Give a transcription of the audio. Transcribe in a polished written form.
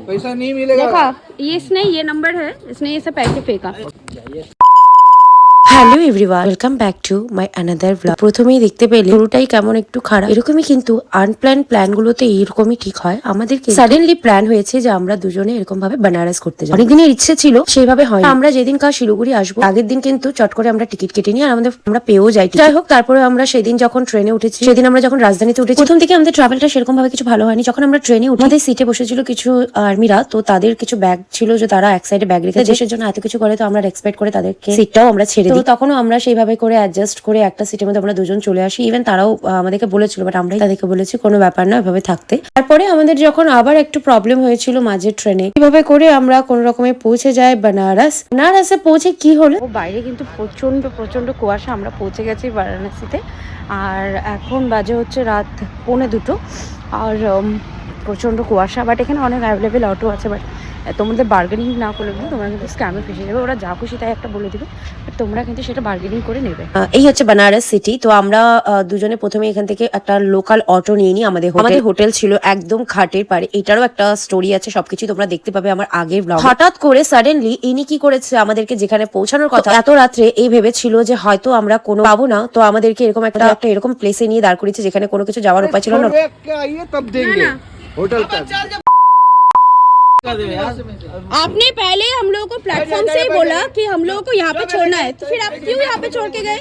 पैसा नहीं मिलेगा। देखा ये इसने ये नंबर है, इसने ये सब पैसे फेंका। Hello everyone, welcome back to my another blog. প্রথমেই দেখতে পেলে শুরুটাই কেমন একটু খারাপ। এরকমই কিন্তু আনপ্ল্যান প্ল্যানগুলোতে এইরকমই ঠিক হয়। আমাদের সাডেনলি প্ল্যান হয়েছে যে আমরা দুজনে এরকম ভাবে বেনারস করতে যাবো। অনেকদিনের ইচ্ছে ছিল, সেইভাবে হয়। আমরা যেদিন শিলিগুড়ি আসবো আগের দিন কিন্তু চট করে আমরা টিকিট কেটে নিই, আর আমরা পেয়েও যাই। যাই হোক, তারপরে আমরা সেদিন যখন ট্রেনে উঠেছি, সেদিন আমরা যখন রাজধানীতে উঠেছি, প্রথম থেকে আমাদের ট্রাভেলটা সেরকম ভাবে কিছু ভালো হয়নি। যখন আমরা ট্রেনে উঠে আমাদের সিটে বসেছিল কিছু আর্মিরা, তো তাদের কিছু ব্যাগ ছিল যে তারা এক সাইডে ব্যাগ রেখে দেশের জন্য এত কিছু করে, তো আমরা এক্সপেক্ট করে তাদেরকে সিটটাও আমরা ছেড়ে দিই। তখনও আমরা সেইভাবে করে অ্যাডজাস্ট করে একটা সিটের মধ্যে আমরা দুজন চলে আসি। ইভেন তারাও আমাদেরকে বলেছিল, বাট আমরাই তাদেরকে বলেছি কোনো ব্যাপার না, এভাবে থাকতে। তারপরে আমাদের যখন আবার একটু প্রবলেম হয়েছিল মাঝে ট্রেনে, এভাবে করে আমরা কোন রকমে পৌঁছে যাই বেনারস। বেনারসে পৌঁছে কি হলো, বাইরে কিন্তু প্রচন্ড প্রচন্ড কুয়াশা। আমরা পৌঁছে গেছি বারাণসীতে, আর এখন বাজে হচ্ছে রাত 1:45, আর প্রচন্ড কুয়াশা। বাট এখানে অনেক অ্যাভেলেবেল অটো আছে, বাট তোমাদের বার্গেনিং না করলে কিন্তু তোমরা কিন্তু স্ক্যামে ফেসে যাবে। ওরা যা খুশি তাই একটা বলে দিবে, তোমরা কিন্তু সেটা বার্গেনিং করে নেবে। এই হচ্ছে বেনারস সিটি। তো আমরা দুজনে প্রথমে এখান থেকে একটা লোকাল অটো নিয়ে নিই। আমাদের হোটেল ছিল একদম ঘাটের পাড়ে। এটারও একটা স্টোরি আছে, সবকিছু তোমরা দেখতে পাবে আমার আগের ব্লগে। হঠাৎ করে সাডেনলি ইনি কি করেছে, আমাদেরকে যেখানে পৌঁছানোর কথা এত রাত্রে, এই ভেবেছিল যে হয়তো আমরা কোনো পাবো না, তো আমাদেরকে এরকম একটা এরকম প্লেসে নিয়ে দাঁড় করিয়েছে যেখানে কোনো কিছু যাওয়ার উপায় ছিল না। आपने पहले हम लोगों को प्लेटफॉर्म से ही बोला कि हम लोगों को यहाँ पे छोड़ना है, तो फिर आप क्यों यहाँ पे छोड़ के गए?